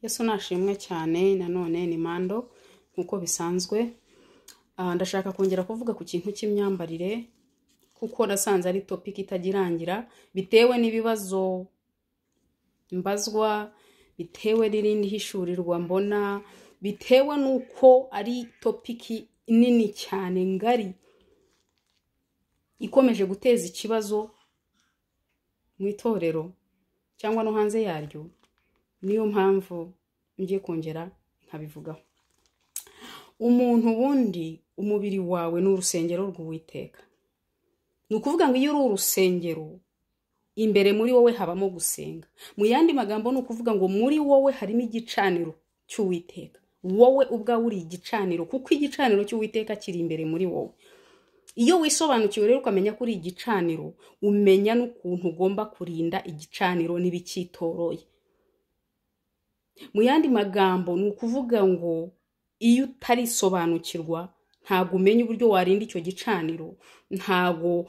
Yesu nashimwe cyane nanone ni Mando nkuko bisanzwe. Ndashaka kongera kuvuga ku kintu cy'imyambarire kuko nasanze ari topic itagirangira bitewe n'ibibazo mbazwa, bitewe n'irindi hishurirwa mbona, bitewe nuko ari topic nini cyane ngari ikomeje guteza ikibazo mu itorero cyangwa no hanze yaryo. Niyo mpamvu ngiye kongera nkabivugaho. Umuntu wundi umubiri wawe n'urusengero rw'Uwiteka. Nukuvuga ngo iyo uri urusengero imbere muri wowe habamo gusenga. Mu yandi magambo nukuvuga ngo muri wowe harimo igicaniro cy'Uwiteka. Wowe ubwa uri igicaniro kuko igicaniro cy'Uwiteka kiri imbere muri wowe. Iyo wisobanukiwe rero ukamenya kuri igicaniro, umenya n'ukuntu ugomba kurinda igicaniro n'ibikitoroye. Mu yandi magambo nukuvuga ngo iyo utarisobanukirwa ntago umenya uburyo warinda icyo gicaniro, ntago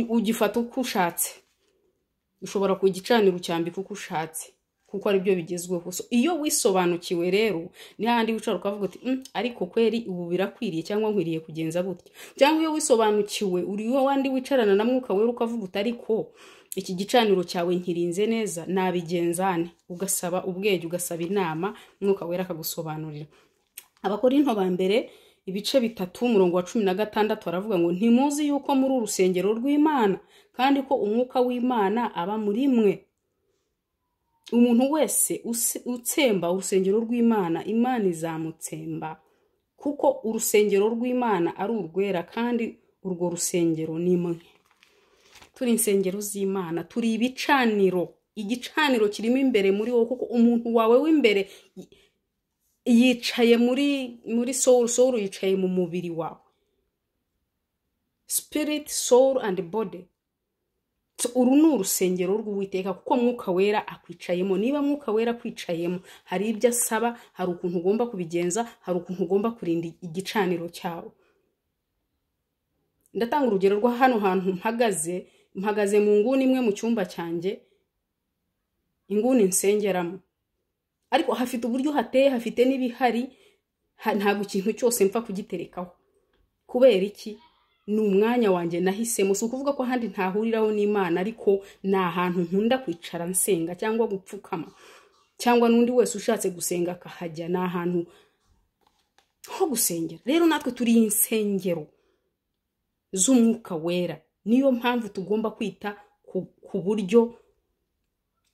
ugifata uko ushatse. Ushobora kugicanira ucyambika uko ushatse kuko ari byo bigezweho. Iyo wisobanukiwe rero ni handi wicara ukavuga uti ariko kweri ubu birakwiriye cyangwa nkwiriye kugenza gutya. Cyangwa iyo wisobanukiwe uri wandi wicarana na Mwuka Wera ukavuga uti ariko iki gicaniro cyawe nkirinze neza nabigenzane, ugasaba ubwenge, ugasaba inama, Mwuka Wera akagusobanurira. Abakorinto ba mbere ibice 3:16 baravuga ngo ntimuzi yuko muri urusengero rw'Imana kandi ko umwuka w'Imana aba muri mwe. Umuntu wese utsemba urusengero rw'Imana, Imana izamutsemba kuko urusengero rw'Imana ari urwera kandi urwo rusengero ni mwe. Turi insengero z'Imana, turi ibicaniro. Igicaniro kirimo imbere muri wowe kuko umuntu wawe w'imbere yicaye muri soul yicaye mu mubiri wawe. Spirit, soul and body. Uru ni urusengero rw'Uwiteka kuko Mwuka Wera akwicayemo. Niba Mwuka Wera akwicayemo, hari ibyo asaba, hari ukuntu ugomba kubigenza, hari ukuntu ugomba kurinda igicaniro cyawe. Ndatanga urugero rwa hano hantu mpagaze mu nguni imwe mu cyumba cyanjye, inguni nsengeramo. Ariko hafite uburyo hateye, hafite n'ibihari, ntago ikintu cyose mpfa kugiterekaho. Kubera iki? Ni umwanya wanjye nahisemo. Si ukuvuga ko handi ntahuriraho n'Imana, ariko ni ahantu nkunda kwicara nsenga cyangwa gupfukama, cyangwa n'undi wese ushatse gusenga akahajya. Ni ahantu ho gusengera. Rero natwe turi insengero z'Umwuka Wera. Niyo mpamvu tugomba kwita ku buryo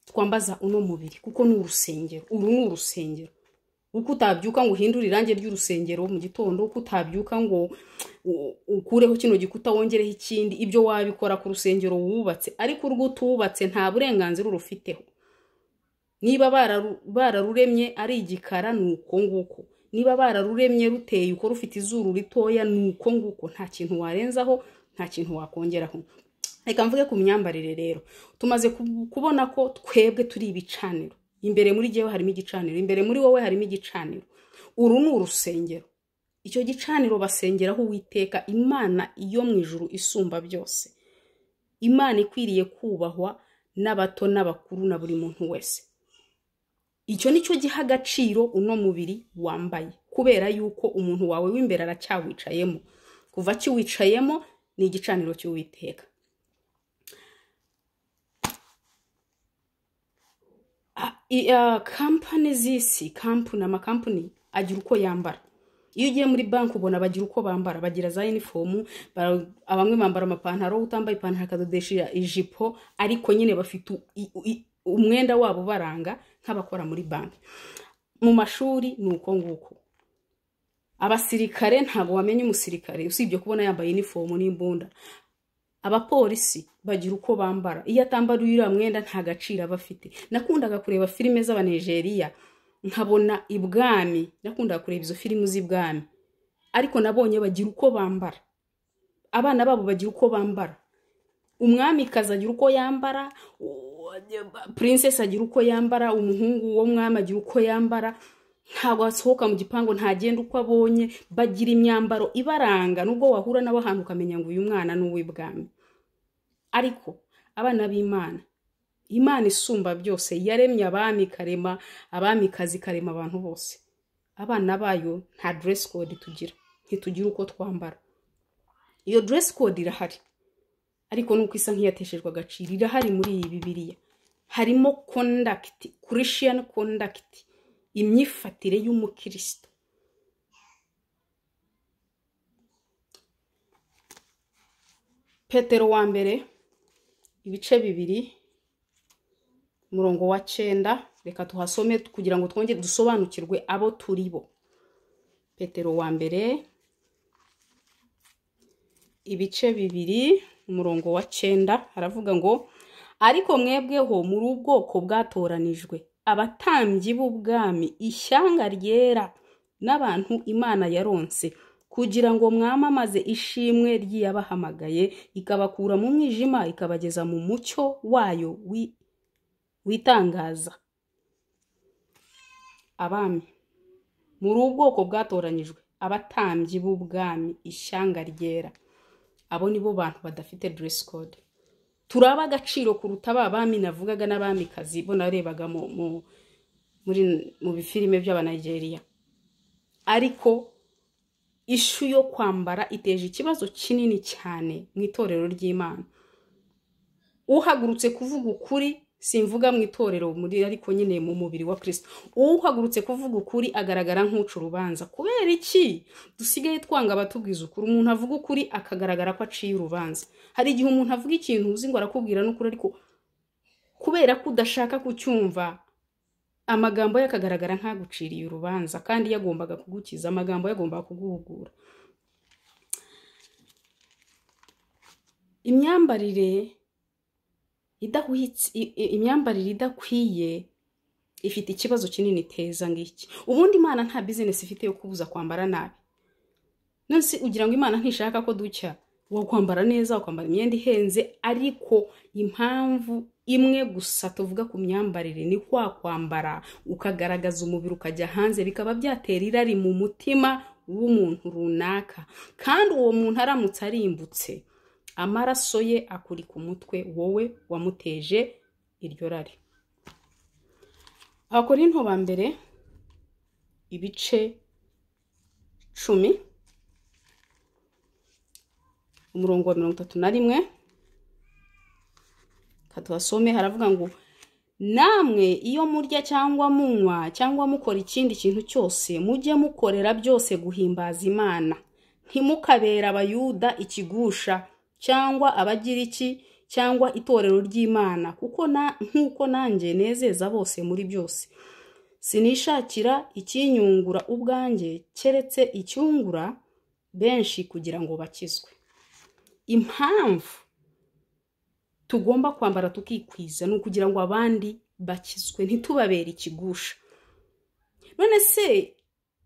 twambaza uno mubiri kuko ni urusengero. Uru ni urusengero. Uko utabyuka ngo uhindure irange ry'urusengero mu gitondo, uko utabyuka ngo ukureho kino gikuta wongereho ikindi, ibyo wabikora ku rusengero wubatse. Ariko urwo tubatse nta burenganzira urufiteho. Niba bararuremye ari igikara nuko nguko, niba bararuremye ruteye uko rufite izuru ritoya nuko nguko, nta kintu warenzaho, nta kintu wakongeraho. Reka mvuge ku myambarire rero. Tumaze kubona ko twebwe turi ibicaniro. Imbere muri jewe harimo igicaniro, imbere muri wowe harimo igicaniro. Uru ni urusengero. Icyo gicaniro basengeraho Uwiteka, Imana iyo mu ijuru isumba byose. Imana ikwiriye kubahwa n'abato n'abakuru na buri muntu wese. Icyo nicyo giha agaciro uno mubiri wambaye, kubera yuko umuntu wawe w'imbere aracyawicayemo. Kuva kiwicayemo ni igicaniro cy'Uwiteka. Company zisi, amakampani agira uko yambara. Iyo ugiye muri banki ubona bagira uko bambara, bagira za uniform, abamwe bambara amapantaro, utambaye ipantaro akadodesha ijipo, ariko nyine bafite umwenda wabo baranga nk'abakora muri banki. Mu mashuri nuko nguko. Abasirikare ntago wamenye umusirikare usibye kubona yambaye uniform n'imbunda. Abapolisi bagira uko bambara. Iyo atambara uyu mwenda nta gaciro bafite. Nakundaga kureba filime z'Abanegeriya, nkabona ibwami, nakundaga kureba izo filime z'ibwami. Ariko nabonye bagira uko bambara. Abana babo bagira uko bambara. Umwami kazagira uko yambara, princess agira uko yambara, umuhungu wo mwami agira uko yambara. Ntago asohoka mu gipango ntagenda uko abonye, bagira imyambaro ibaranga. Nubwo wahura nabo ahantu ukamenya ngo uyu mwana n'uw'ibwami. Ariko abana b'Imana Imana isumba byose yaremye abami karema abamikazi karema abantu bose. Abana bayo nta dress code tugira, ntitugira uko twambara. Iyo dress code irahari, ariko nuko isa nk'iyateshejwe agaciro. Irahari muri iyi Bibiliya, harimo conduct, Christian conduct, imyifatire y'umukristo. Petero wa mbere ibice 2 umurongo wa 9, reka tuhasome kugira ngo twongere dusobanukirwe abo turibo. Petero wa mbere ibice 2 umurongo wa 9 haravuga ngo ariko mwebweho muri ubwoko bwatoranijwe, abatambyi b'ubwami, ishyanga ryera, n'abantu Imana yaronse, kugira ngo mwamamaze ishimwe ry'yabahamagaye ikabakura mu mwijima ikabageza mu mucyo wayo witangaza. Abami muri ubwoko bwatoranyijwe, abatambyi b'ubwami, ishyanga ryera. Abo nibo bantu badafite dress code. Turaba agaciro kuruta abami navugaga n'abamikazi bo narebaga mu bifilime by'Abanigeria. Ariko ishu yo kwambara iteje ikibazo kinini cyane mu itorero ry'Imana. Uhagurutse kuvuga ukuri, simvuga mu itorero muri ariko nyine mu mubiri wa Kristo, uhagurutse kuvuga ukuri agaragara nk'uca urubanza. Kubera iki dusigaye twanga abatubwiza ukuri? Umuntu avuga ukuri akagaragara ko aciye urubanza. Hari igihe umuntu avuga ikintu uzi ngo arakubwira n'ukuri, ariko kubera ko udashaka kucyumva amagambo yakagaragara nkaguciriye urubanza, kandi yagombaga kugukiza, amagambo yagombaga kuguhugura. Imyambarire idakwiye ifite ikibazo kinini iteza ngiki. Ubundi Imana nta business ifite yo kubuza kwambara nabi. Nonse ugira ngo Imana ntishaka ko ducya, wo kwambara neza, kwambara imyenda ihenze. Ariko impamvu imwe gusa tuvuga ku myambarire ni kwa kwambara ukagaragaza umubiri ukajya hanze, bikaba byatera irari mu mutima w'umuntu runaka, kandi uwo muntu aramutse arimbutse, amaraso ye akuri ku mutwe wowe wamuteje iryo rari. Abakorinto ba mbere ibice 10 umurongo wa 31 katuhasome. Haravuga ngo namwe iyo murya cyangwa munywa cyangwa mukora ikindi kintu cyose, mujye mukorera byose guhimbaza Imana, ntimukabera abayuda ikigusha cyangwa abagiriki cyangwa itorero ry'Imana, kuko nkuko nanjye nezeza bose muri byose. Sinishakira ikinyungura ubwanjye keretse icyungura benshi kugira ngo bakizwe. Impamvu tugomba kwambara tukikwiza ni ukugira ngo abandi bakizwe, ntitubabere ikigusha. None se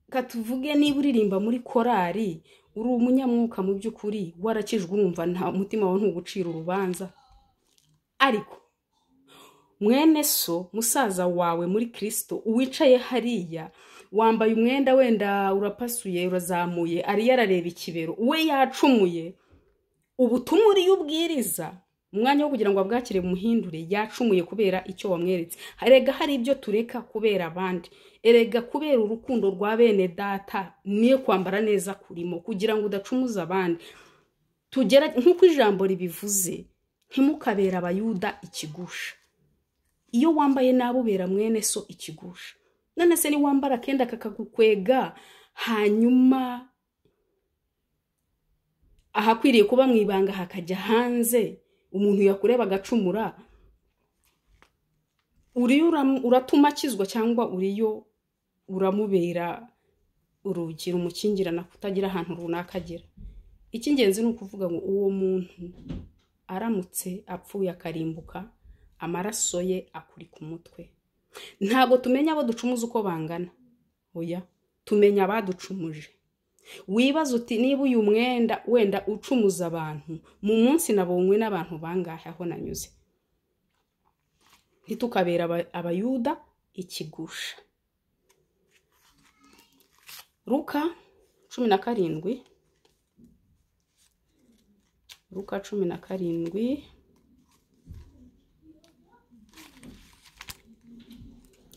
katuvuge niba uririmba muri korari, uri umunyamwuka mu by'ukuri, warakijwe, urumva nta mutima wawe ntugucira urubanza. Ariko mwene so, musaza wawe muri Kristo, uwicaye hariya wambaye umwenda wenda urapasuye urazamuye, ari yarareba ikibero, we yacumuye, ubutumwa uri ubwiriza umwanya wo kugira ngo abwakire muhindure, yacumuye kubera icyo wamweretse. Erega hari ibyo tureka kubera abandi, erega kubera urukundo rwa bene data niyo kwambara neza kurimo, kugira ngo udacumuza abandi. Tugera nkuko ijambo ribivuze, ntimukabera abayuda ikigusha. Iyo wambaye nabo bera mwene so ikigusha. None se ni wambara kenda kakagukwega, hanyuma ahakwiriye kuba mwibanga hakajya hanze, umuntu yakureba agacumura, uriyo uratuma akizwa cyangwa uriyo uramubera urugira umukingirana kutagira ahantu runaka agera? Icy'ingenzi ni ukuvuga ngo uwo muntu aramutse apfuye akarimbuka, amaraso ye akuri ku mutwe. Ntago tumenya abo ducumuza uko bangana, oya, tumenya abaducumuje. Wibaza uti niba uyu mwenda wenda ucumuza abantu, mu munsi nabonywe n'abantu bangahe aho nanyuze? Ntitukabera abayuda ikigusha. Luka 17 Luka 17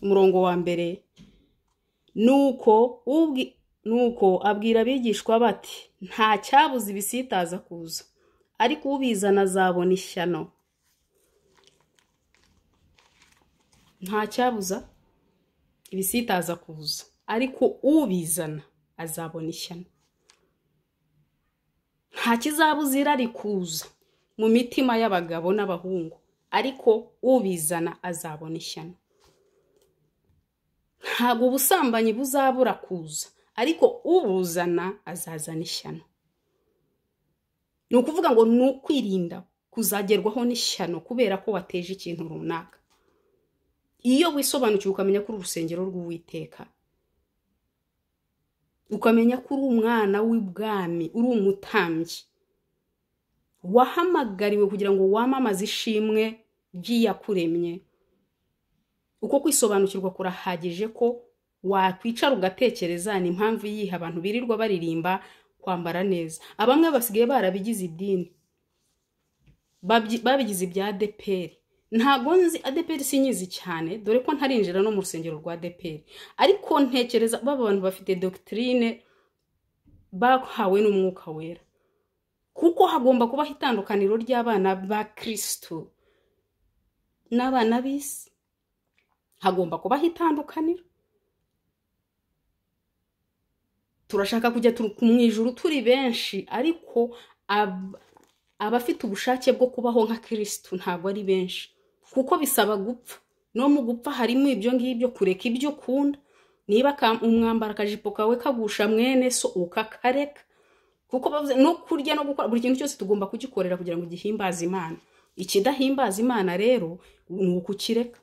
umurongo wa mbere. Nuko abwira abigishwa bati, nta cyabuze ibisitaza kuza, ariko ubizana azabona ishyano. Nta cyabuza ibisitaza kuza, ariko ubizana azabona ishyano. Nta kizabuza irari kuza mu mitima y'abagabo n'abahungu, ariko ubizana azabona ishyano. Ntabwo ubusambanyi buzabura kuza, ariko ubuzana azazana ishyano. Ni ukuvuga ngo ni ukwirinda kuzagerwaho n'ishyano kubera ko wateje ikintu runaka. Iyo wisobanukiwe ukamenya ko uri urusengero rw'Uwiteka, ukamenya ko uri umwana w'ibwami, uri umutambyi wahamagariwe kugira ngo wamamaze ishimwe ry'iyakuremye, uko kwisobanukirwa kurahagije ko wakwicara ugatekereza ni impamvu yiha abantu birirwa baririmba kwambara neza. Abamwe basigaye barabigize idini, babigize ibya ADEPR. Ntago nzi ADEPR sinyizi cyane, dore ko ntarinjira no mu rusengero rwa ADEPR, ariko ntekereza baba abantu bafite doctrine bahawe n'umwuka wera, kuko hagomba kuba itandukaniro ry'abana ba Kristo n'abana b'isi. Hagomba kuba itandukaniro. Turashaka kujya mu ijuru turi benshi, ariko abafite ubushake bwo kubaho nka Kristo ntabwo ari benshi, kuko bisaba gupfa. No mu gupfa harimo ibyo ngibyo, kureka ibyo ukunda. Niba umwambara akajipo kawe kagusha mwene so ukakareka, kuko bavuze no kurya no gukora buri kintu cyose tugomba kugikorera kugira ngo gihimbaze Imana. Ikidahimbaza Imana rero ni ukukireka.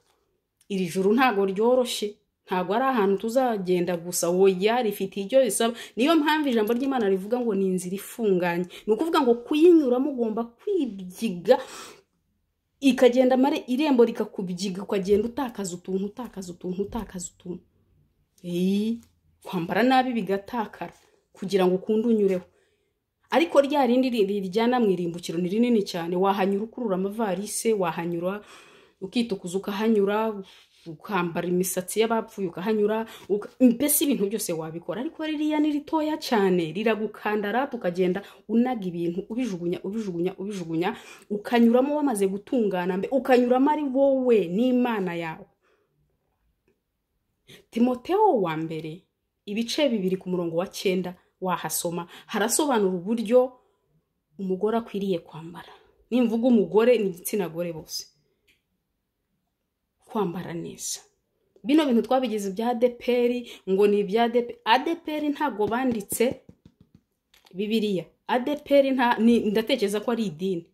Iri juru ntago ryoroshye, ntago ari ahantu tuzagenda gusa, woya rifite ibyo bisaba. Niyo mpamvu ijambo ry'Imana rivuga ngo ni inzira ifunganye. Ni ukuvuga ngo kuyinyuramo ugomba kwibyiga, ikagenda mare irembo rikakubyiga, ukagenda utakaza utuntu. Kwambara nabi bigatakara kugira ngo ukunde unyureho. Ariko rya rindi rijyana mu irimbukiro ni rinini cyane. Wahanyura ukurura amavalise, wahanyura ukitukuza ukahanyura, ukambara imisatsi y'abapfuye ukahanyura, mbese ibintu byose wabikora. Ariko ririya ni ritoya cyane, riragukandara, tukagenda unaga ibintu ubijugunya, ukanyuramo wamaze gutungana, ukanyuramo ari wowe n'Imana yawe. Timoteyo wa mbere ibice 2 ku murongo wa 9 wahasoma, harasobanura uburyo umugore akwiriye kwambara. Nimvuga umugore ni igitsina gore bose, kwambara neza. Bino bintu twabigize bya ADEPR, ngo ni bya ADEPR ntago banditse Bibiliya. ADEPR ndatekereza ko ari idini,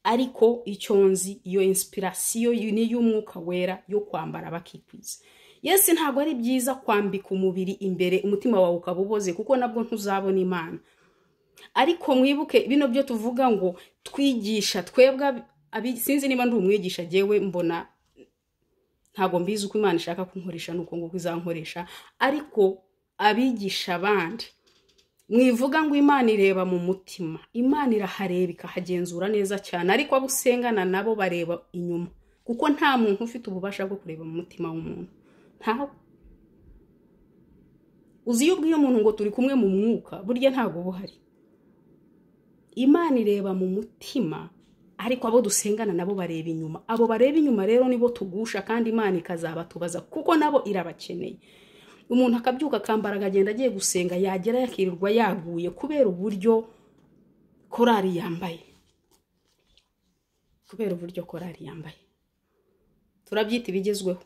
ariko icyonzi iyo inspiration ni y'umwuka wera yo kwambara bakikwiza. Yes, ntago ari byiza kwambika umubiri imbere umutima wawe ukabuboze, kuko nabwo ntuzabona Imana. Ariko mwibuke bino byo tuvuga ngo twigisha twebwe, sinzi niba ndi umwigisha jewe mbona ntago mbizi uko Imana ishaka kunkoresha nuko ngo izankoresha, ariko abigisha abandi mwivuga ngo Imana ireba mu mutima. Imana irahareba ikahagenzura neza cyane, ariko abo usengana nabo bareba inyuma, kuko nta muntu ufite ububasha bwo kureba mu mutima w'umuntu. Ntaho uzi iyo ubwiye umuntu ngo turi kumwe mu mwuka, burya ntago buhari. Imana ireba mu mutima, ariko abo dusengana nabo bareba inyuma. Abo bareba inyuma rero nibo tugusha, kandi Imana ikazabatubaza, kuko nabo irabakeneye. Umuntu akabyuka akambara akagenda agiye gusenga, yagera yakirirwa yaguye kubera uburyo korari yambaye. Turabyita ibigezweho,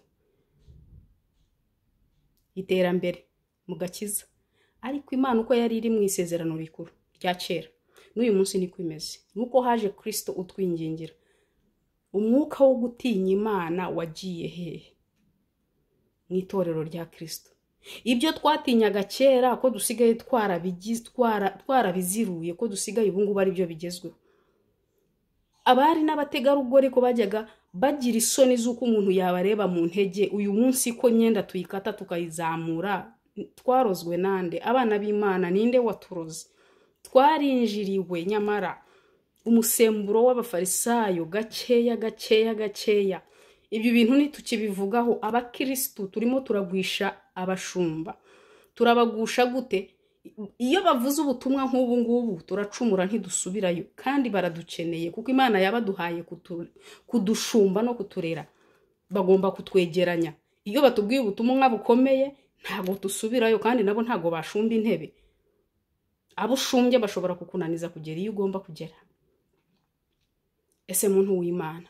iterambere mu gakiza. Ariko Imana uko yari iri mu isezerano rikuru rya kera, n'uyu munsi niko imeze. Nuko haje Kristo utwingingira. Umwuka wo gutinya Imana wagiye hehe? Mu itorero rya Kristo. Ibyo twatinyaga kera ko dusigaye twarabiziruye, ko dusigaye ubu ngubu ari byo bigezweho. Abari n'abategarugori ko bajyaga bagira isoni z'uko umuntu yabareba mu ntege, uyu munsi ko nyenda tuyikata tukayizamura. Twarozwe nande? Abana b'Imana ninde waturoze? Twarinjiriwe, nyamara umusemburo w'abafarisayo gakeya. ibyo bintu ntitukibivugaho. Abakristo turimo turagwisha abashumba. Turabagusha gute? Iyo bavuze ubutumwa nk'ubu ngubu turacumura ntidusubirayo, kandi baradukeneye kuko Imana yabaduhaye kudushumba no kuturera. Bagomba kutwegeranya. Iyo batubwiye ubutumwa bukomeye ntago dusubirayo, kandi nabo ntago bashumba intebe. Abo ushumbye bashobora kukunaniza kugera iyo ugomba kugera. Ese muntu w'Imana,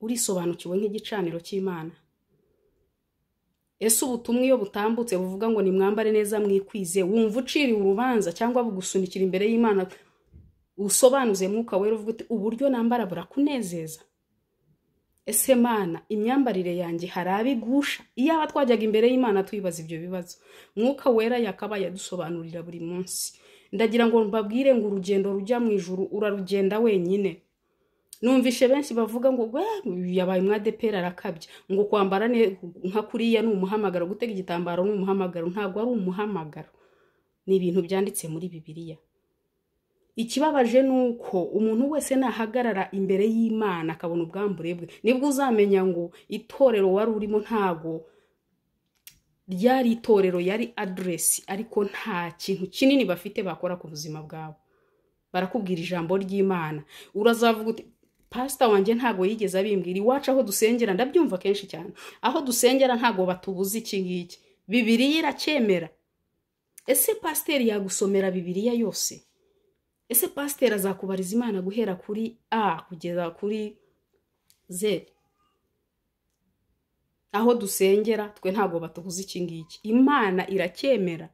urisobanukiwe nk'igicaniro cy'Imana? Ese ubutumwa iyo butambutse buvuga ngo ni mwambare neza mwikwize, wumva uciriwe urubanza cyangwa bugusunikira imbere y'Imana, usobanuze Mwuka Wera uvuga uti uburyo nambara burakunezeza? Ese Mana, imyambarire yanjye harabigusha? Iyo aba twajyaga imbere y'Imana tuyibaza ibyo bibazo, Mwuka Wera yakabaye adusobanurira buri munsi. Ndagira ngo mbabwire ngo urugendo rujya mu ijuru urarugenda wenyine. Numvishe benshi bavuga ngo yabaye umwadepera arakabya, ngo kwambara nka kuriya ni umuhamagaro, gutega igitambaro ni umuhamagaro. Ntabwo ari umuhamagaro, ni ibintu byanditse muri Bibiliya. Ikibabaje nuko umuntu wese nahagarara imbere y'Imana akabona ubwambure bwe, nibwo uzamenya ngo itorero wari urimo ntago ryari itorero, yari address, ariko nta kintu kinini bafite bakora ku buzima bwawe. Barakubwira ijambo ry'Imana, urazavuga uti pastor wanjye ntago yigeze abimbwira. Iwacu aho dusengera ndabyumva kenshi cyane, aho dusengera ntago batubuza iki ngiki, Bibiliya iracyemera. Ese pastor yagusomera Bibiliya yose? Ese pastor azakubariza Imana guhera kuri A kugeza kuri Z? Aho dusengera twe ntago batubuza iki ngiki, Imana iracyemera.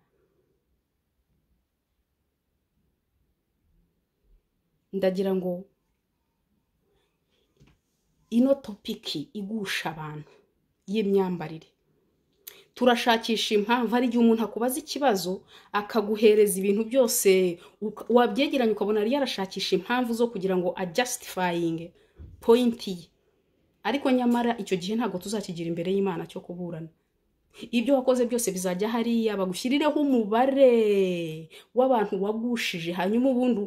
Ndagira ngo ino topiki igusha abantu y'imyambarire. Turashakisha impamvu, ari igihe umuntu akubaza ikibazo akaguhereza ibintu byose wabyegeranye ukabona ari yarashakisha impamvu zo kugira ngo justifying point ye, ariko nyamara icyo gihe ntago tuzakigira imbere y'Imana cyo kuburana. Ibyo wakoze byose bizajya hariya bagushyirireho umubare w'abantu wagushije, hanyuma ubundi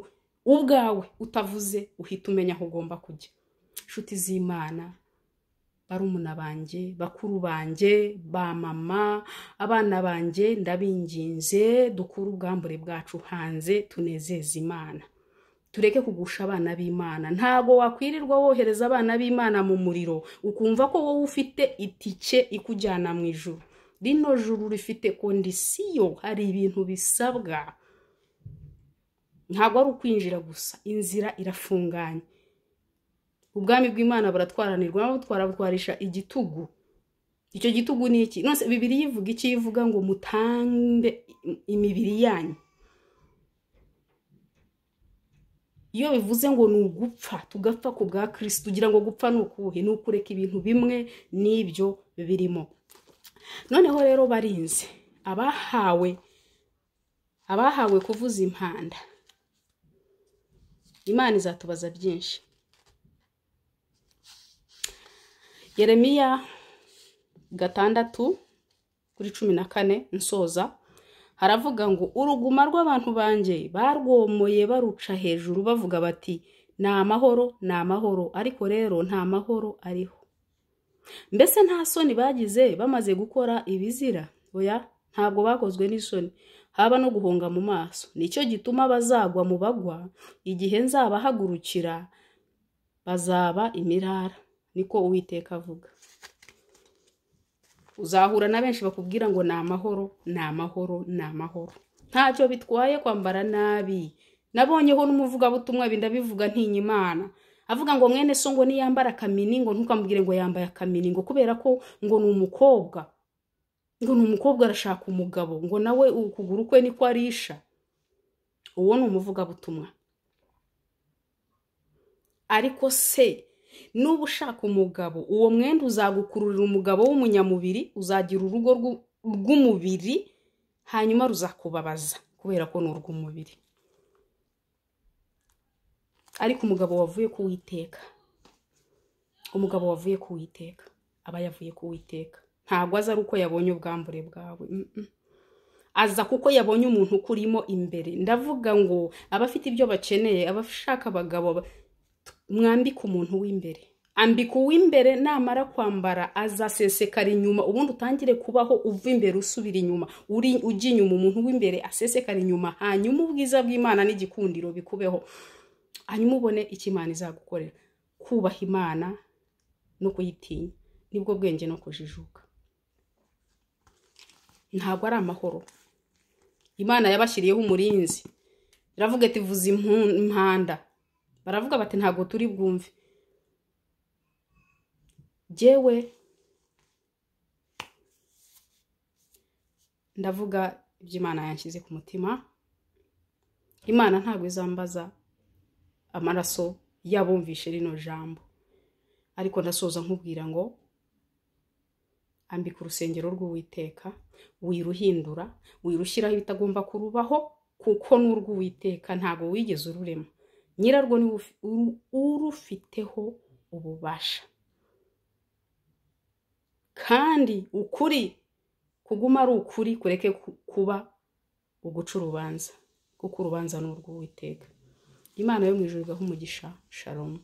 ubwawe utavuze uhita umenya aho ugomba kujya. Inshuti z'Imana, barumuna banjye, bakuru banjye, ba mama, abana banjye, ndabinginze dukura ubwambure bwacu hanze, tunezeze Imana. Tureke kugusha abana b'Imana. Ntago wakwirirwa wohereza abana b'Imana mu muriro ukumva ko wowe ufite itike ikujyana mu ijuru. Rino juru rifite kondisiyo, hari ibintu bisabwa. Ntago ari ukwinjira gusa, inzira irafunganye. Ubwami bw'Imana buratwaranirwa, nabo twarabutwarisha igitugu. Icyo gitugu ni iki? None Bibiliya ivuga iki? Ivuga ngo mutambe imibiri yanyu. Iyo bivuze ngo ni ugupfa, tugapfa ku bwa Kristo, ugira ngo gupfa ni ukuhe? Ni ukureka ibintu bimwe n'ibyo birimo. Noneho rero barinze abahawe kuvuza impanda, Imana izatubaza byinshi. Yeremiya 6:14 nsoza haravuga ngo uruguma rw'abantu banjye barwomoye baruca hejuru bavuga bati na amahoro, ariko rero nta mahoro ariho. Mbese nta soni bagize bamaze gukora ibizira? Oya, ntabwo bakozwe n'isoni, haba no guhunga mu maso. Nicyo gituma bazagwa mu bagwa, igihe nzabahagurukira bazaba imirara, niko Uwiteka avuga. Uzahura na benshi bakubwira ngo ni amahoro. Ntacyo bitwaye kwambara nabi. Nabonyeho n'umuvugabutumwa bindabivuga ntinya Imana, avuga ngo mwene so ngo niyambara kamini ngo ntukamubwire ngo yambaye kamini, ngo kubera ko ngo ni umukobwa, arashaka umugabo, ngo nawe ukuguru kwe niko arisha. Uwo ni umuvugabutumwa. Ariko se nuba ushaka umugabo, uwo mwenda uzagukururira umugabo w'umunyamubiri, uzagira urugo rw'umubiri, hanyuma ruzakubabaza kubera ko ni urw'umubiri. Ariko umugabo wavuye ku Uwiteka, aba yavuye ku Uwiteka. Ntabwo aza ari uko yabonye ubwambure bwawe, aza kuko yabonye umuntu ukurimo imbere. Ndavuga ngo abafite ibyo bakeneye, abashaka abagabo, mwambike umuntu w'imbere, ambika uw'imbere, namara kwambara azasesekara inyuma, ubundi utangire kubaho uva imbere usubira inyuma, ujya inyuma, umuntu w'imbere asesekara inyuma, hanyuma ubwiza bw'Imana n'igikundiro bikubeho, hanyuma ubone icyo Imana izagukorera. Kubaha Imana no kuyitinya nibwo bwenge no kujijuka. Ntabwo ari amahoro. Imana yabashyiriyeho umurinzi, iravuga ati vuza impanda, baravuga bati ntabwo turi bwumve. Jewe ndavuga ibyo Imana yanshyize ku mutima. Imana ntabwo izambaza amaraso y'abumvishe rino jambo, ariko ndasoza nkubwira ngo ambika urusengero rw'Uwiteka, wiruhindura, wirushyiraho ibitagomba kurubaho, kuko n'urw'Uwiteka ntabwo wigeze ururema, nyirarwo ni urufiteho ububasha. Kandi ukuri kuguma ari ukuri, kureke kuba uguca urubanza, kuko urubanza ni urw'Uwiteka. Imana yo mu ijuru igaha umugisha. Shalom.